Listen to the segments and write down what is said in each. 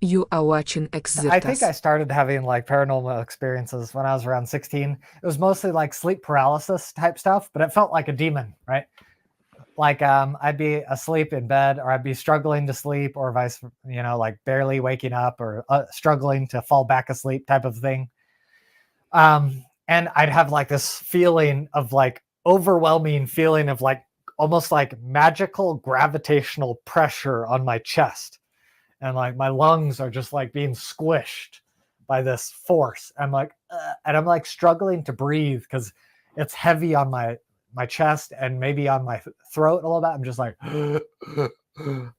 You are watching I think I Xirtus. started having like paranormal experiences when I was around 16. It was mostly like sleep paralysis type stuff, but it felt like a demon, right? Like I'd be asleep in bed or I'd be struggling to sleep or vice, like barely waking up or struggling to fall back asleep type of thing. And I'd have like this feeling of like overwhelming feeling of like almost like magical gravitational pressure on my chest, and like my lungs are just like being squished by this force. And I'm like struggling to breathe because it's heavy on my chest and maybe on my throat a little bit. I'm just like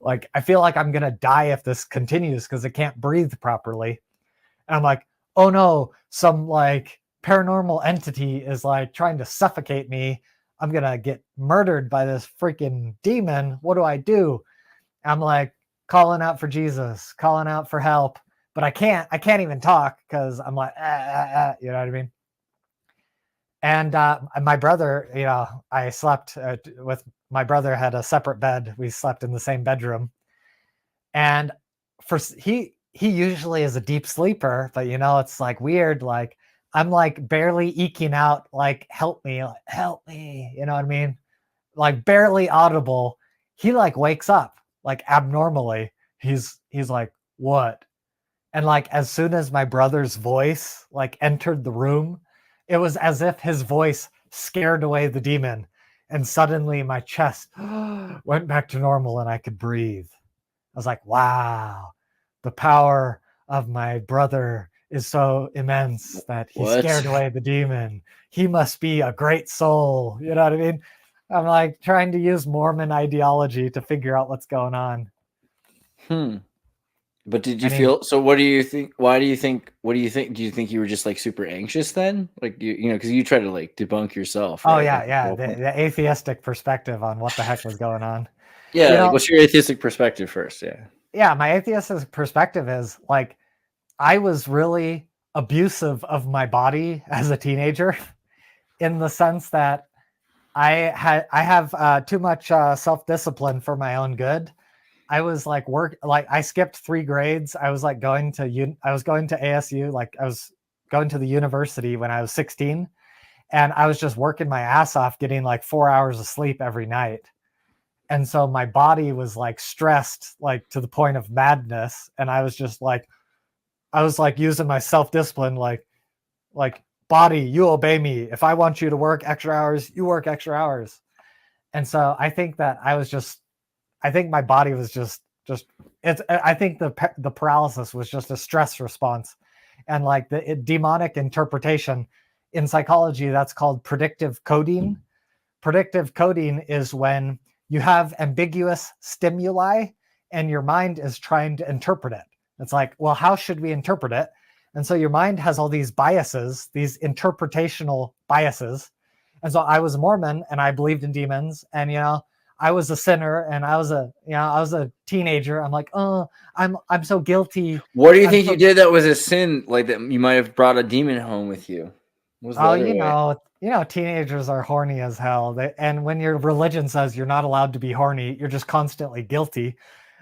like I feel like I'm gonna die if this continues because I can't breathe properly. And I'm like, oh no, some like paranormal entity is like trying to suffocate me. I'm gonna get murdered by this freaking demon. What do I do? I'm like calling out for Jesus, calling out for help, but I can't even talk because I'm like, you know what I mean? And my brother, I slept with my brother had a separate bed. We slept in the same bedroom, and for he usually is a deep sleeper, but it's like weird. Like I'm like barely eking out, like help me, you know what I mean? Like barely audible. He like wakes up like abnormally. He's like, what? And like as soon as my brother's voice like entered the room, it was as if his voice scared away the demon. And suddenly my chest went back to normal and I could breathe. I was like, wow, the power of my brother is so immense that he What? scared away the demon. He must be a great soul. You know what I mean? I'm like trying to use Mormon ideology to figure out what's going on. Hmm. But did you I mean, feel so? What do you think? Why do you think? What do you think? Do you think you were just like super anxious then? Like because you try to like debunk yourself, oh right? yeah, Like the yeah, whole the, point. the atheistic perspective on what the heck was going on. You Yeah. Like, know, what's your atheistic perspective first? Yeah. yeah, my atheistic perspective is like I was really abusive of my body as a teenager in the sense that I have too much self discipline for my own good. I was like I skipped 3 grades. I was like I was going to ASU, like I was going to the university when I was 16, and I was just working my ass off getting like 4 hours of sleep every night. And so my body was like stressed like to the point of madness, and I was like using my self discipline like body, you obey me. If I want you to work extra hours, you work extra hours. And so I think that I think my body was just it's I think the paralysis was just a stress response, and like the demonic interpretation in psychology, that's called predictive coding. Predictive coding is when you have ambiguous stimuli and your mind is trying to interpret it. It's like, well, how should we interpret it? And so your mind has all these biases, these interpretational biases. And so I was a Mormon and I believed in demons, and I was a sinner and I was a teenager. I'm like, oh, I'm so guilty. What do you I'm think you so did that was a sin? Like that you might have brought a demon home with you. What was the Oh, other way? teenagers are horny as hell. And when your religion says you're not allowed to be horny, you're just constantly guilty.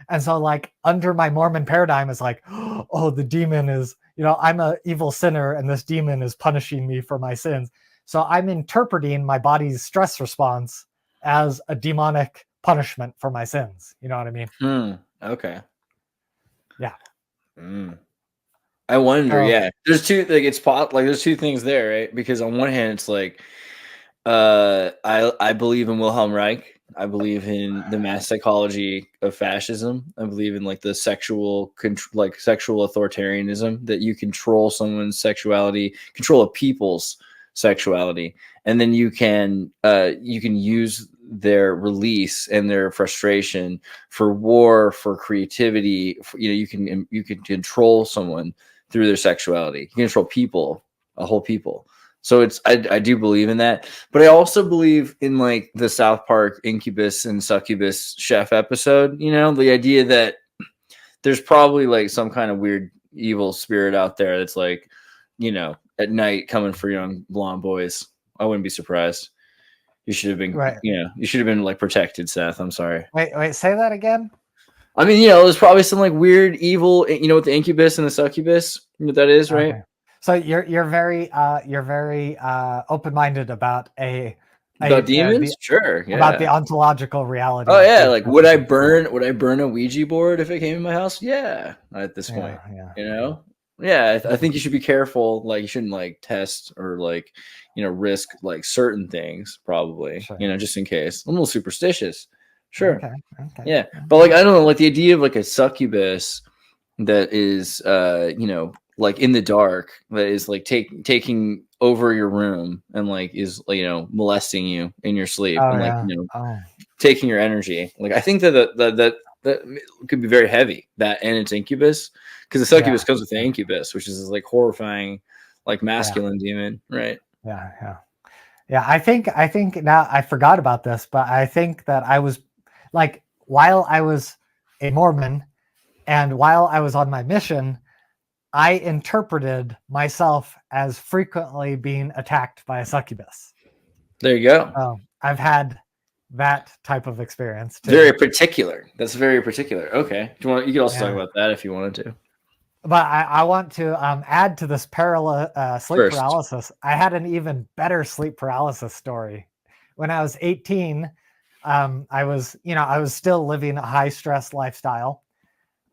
And so, like, under my Mormon paradigm, is like, oh, the demon is, I'm a evil sinner, and this demon is punishing me for my sins. So I'm interpreting my body's stress response as a demonic punishment for my sins. You know what I mean? Hmm. Okay. Yeah. Mm. I wonder. So Yeah. There's two. Like it's pot. Like there's two things there, right? Because on one hand, it's like I believe in Wilhelm Reich. I believe in the mass psychology of fascism. I believe in like the like sexual authoritarianism, that you control someone's sexuality, control a people's sexuality, and then you can use their release and their frustration for war, for creativity. You can control someone through their sexuality. You can control people, a whole people. So I do believe in that, but I also believe in like the South Park incubus and succubus chef episode. The idea that there's probably like some kind of weird evil spirit out there that's like, at night coming for young blonde boys. I wouldn't be surprised. You should have been, right. you should have been like protected, Seth. I'm sorry. Wait, say that again. I mean, there's probably some like weird, evil, with the incubus and the succubus. You know what that is, right? Okay. So you're very open-minded about About demons? Sure, about the yeah. ontological reality Oh of yeah, the like would I existence. burn a Ouija board if it came in my house? Yeah, at this Yeah, point, yeah, you yeah. know. Yeah, I think you should be careful. Like you shouldn't like test or like risk like certain things probably. Sure. Just in case. I'm a little superstitious. Sure. Okay. Okay. Yeah, but Okay. like I don't know, like the idea of like a succubus that is like in the dark, that is like taking over your room and like is molesting you in your sleep Oh and like yeah. Oh taking your energy. Like I think that could be very heavy. That and its incubus, because the yeah. succubus comes with the incubus, which is this like horrifying, like Yeah. masculine demon, right? Yeah. Yeah. Yeah. I think now I forgot about this, but I think that I was like while I was a Mormon and while I was on my mission, I interpreted myself as frequently being attacked by a succubus. There you go. I've had that type of experience too. Very particular. That's very particular. Okay. Do you want? You could also talk Yeah. about that if you wanted to. But I want to add to this sleep First. paralysis. I had an even better sleep paralysis story. When I was 18, I was still living a high stress lifestyle,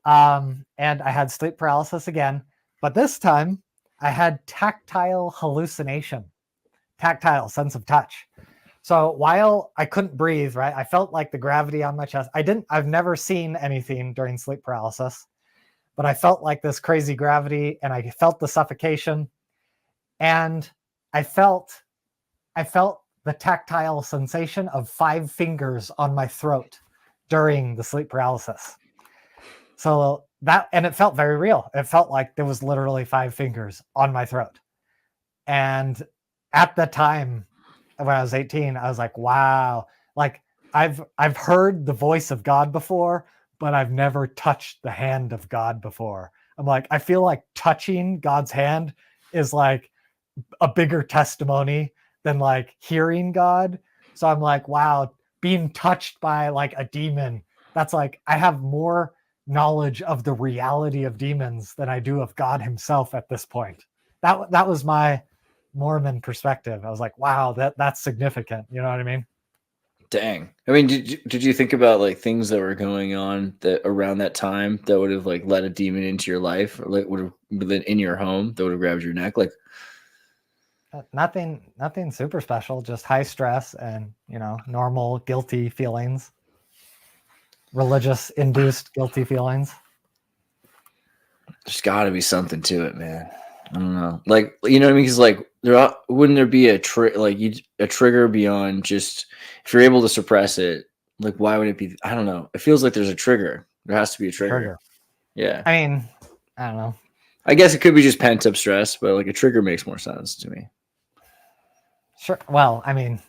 and I had sleep paralysis again. But this time, I had tactile hallucination, tactile sense of touch. So while I couldn't breathe, right, I felt like the gravity on my chest. I've never seen anything during sleep paralysis, but I felt like this crazy gravity and I felt the suffocation. And I felt the tactile sensation of 5 fingers on my throat during the sleep paralysis. So and it felt very real. It felt like there was literally 5 fingers on my throat. And at the time when I was 18, I was like, wow, like I've heard the voice of God before, but I've never touched the hand of God before. I'm like, I feel like touching God's hand is like a bigger testimony than like hearing God. So I'm like, wow, being touched by like a demon, that's like I have more knowledge of the reality of demons than I do of God himself at this point. That was my Mormon perspective. I was like, wow, that's significant. You know what I mean? Dang. I mean, did you think about like things that were going on that around that time that would have like let a demon into your life, or like would have been in your home that would have grabbed your neck? Like Nothing super special, just high stress and, normal guilty feelings, religious induced guilty feelings. there's got to be something to it, man. I don't know. Like, you know what I mean? Because like, wouldn't there be a trigger beyond just if you're able to suppress it? Like, why would it be? I don't know. It feels like there's a trigger. There has to be a trigger. Yeah. I mean, I don't know. I guess it could be just pent up stress, but like a trigger makes more sense to me. Sure. Well, I mean,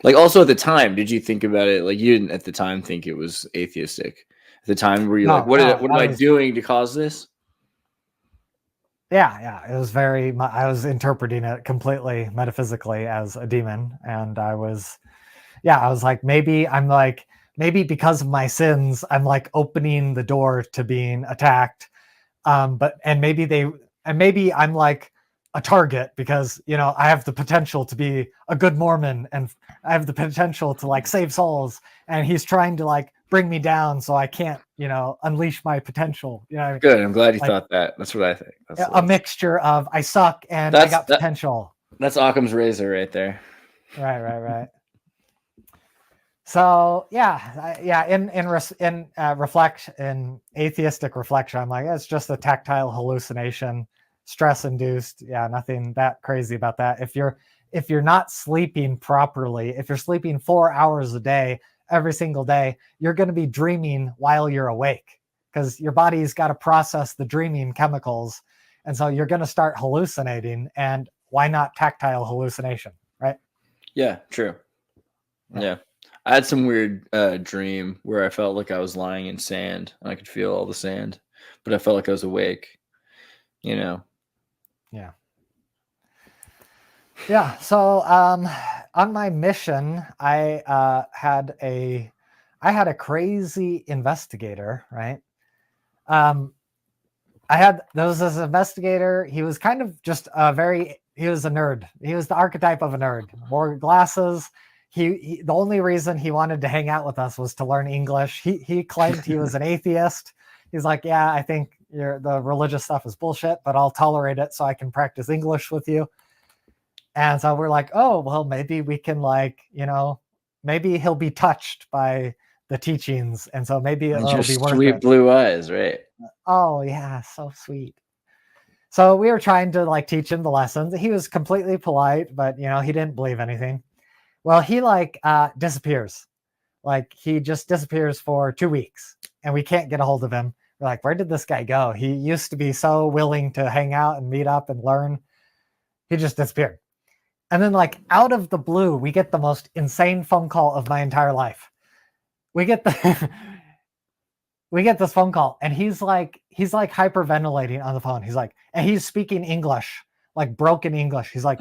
like also at the time, did you think about it? Like you didn't at the time think it was atheistic. At the time, were you like, what am I doing to cause this? Yeah. It was I was interpreting it completely metaphysically as a demon. And I was like, maybe because of my sins, I'm like opening the door to being attacked. Maybe I'm like a target because, I have the potential to be a good Mormon and I have the potential to like save souls. And he's trying to like bring me down so I can't, unleash my potential. Good. I'm glad you thought that. That's what I think. That's a mixture of I suck and I got potential. That's Occam's razor right there. Right. So in atheistic reflection, I'm like, it's just a tactile hallucination, stress induced. Yeah, nothing that crazy about that. If you're not sleeping properly, if you're sleeping 4 hours a day every single day, you're going to be dreaming while you're awake because your body's got to process the dreaming chemicals, and so you're going to start hallucinating. And why not tactile hallucination, right? Yeah, true. Yeah. I had some weird dream where I felt like I was lying in sand and I could feel all the sand, but I felt like I was awake, Yeah. So on my mission, I had a I had a crazy investigator, right? There was this investigator. He was kind of just he was a nerd. He was the archetype of a nerd. Wore glasses. The only reason he wanted to hang out with us was to learn English. He claimed he was an atheist. He's like, yeah, I think the religious stuff is bullshit, but I'll tolerate it so I can practice English with you. And so we're like, oh, well, maybe we can maybe he'll be touched by the teachings. And so maybe it'll be worth it. Sweet blue eyes, right? Oh yeah, so sweet. So we were trying to teach him the lessons. He was completely polite, but he didn't believe anything. Well, he disappears. He just disappears for 2 weeks and we can't get a hold of him. We're like, where did this guy go? He used to be so willing to hang out and meet up and learn. He just disappeared. And then out of the blue, we get the most insane phone call of my entire life. We get this phone call and he's hyperventilating on the phone. And he's speaking English, broken English. He's like,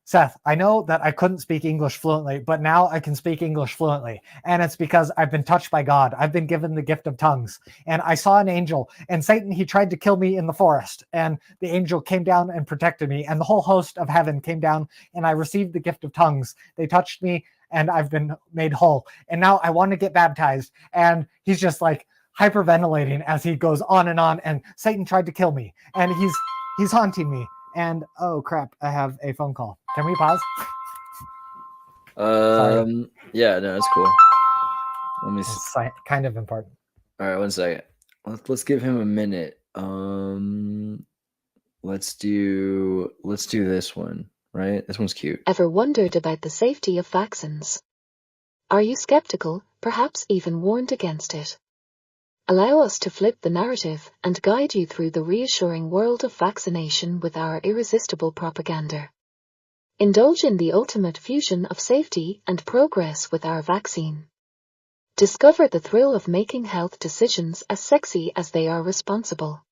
Seth, I know that I couldn't speak English fluently, but now I can speak English fluently. And it's because I've been touched by God. I've been given the gift of tongues. And I saw an angel, and Satan, he tried to kill me in the forest. And the angel came down and protected me. And the whole host of heaven came down, and I received the gift of tongues. They touched me, and I've been made whole. And now I want to get baptized. And he's just hyperventilating as he goes on. And Satan tried to kill me. And he's haunting me. And oh crap, I have a phone call. Can we pause? Sorry. Yeah, no, it's cool. Let me it's kind of important. All right, 1 second. Let's give him a minute. Let's do this one, right? This one's cute. Ever wondered about the safety of vaccines? Are you skeptical, perhaps even warned against it? Allow us to flip the narrative and guide you through the reassuring world of vaccination with our irresistible propaganda. Indulge in the ultimate fusion of safety and progress with our vaccine. Discover the thrill of making health decisions as sexy as they are responsible.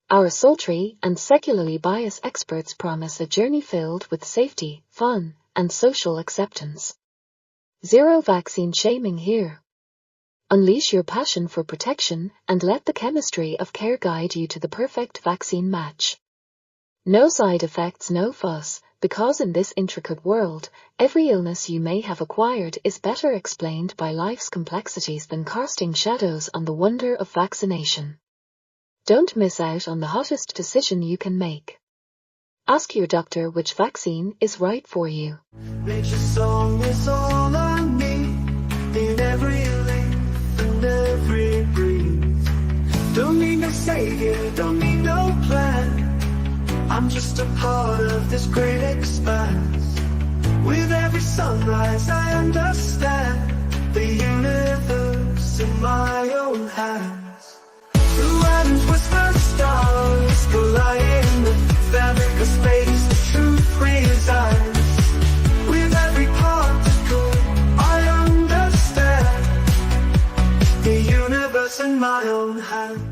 Our sultry and secularly biased experts promise a journey filled with safety, fun, and social acceptance. Zero vaccine shaming here. Unleash your passion for protection and let the chemistry of care guide you to the perfect vaccine match. No side effects, no fuss, because in this intricate world, every illness you may have acquired is better explained by life's complexities than casting shadows on the wonder of vaccination. Don't miss out on the hottest decision you can make. Ask your doctor which vaccine is right for you. Nature's song is all I need in every leaf and every breeze. Don't need no savior, don't need no plan. I'm just a part of this great expanse. With every sunrise I understand the universe in my own hands. The winds whisper, stars collide in the fabric of space, the truth resides. With every particle I understand the universe in my own hands.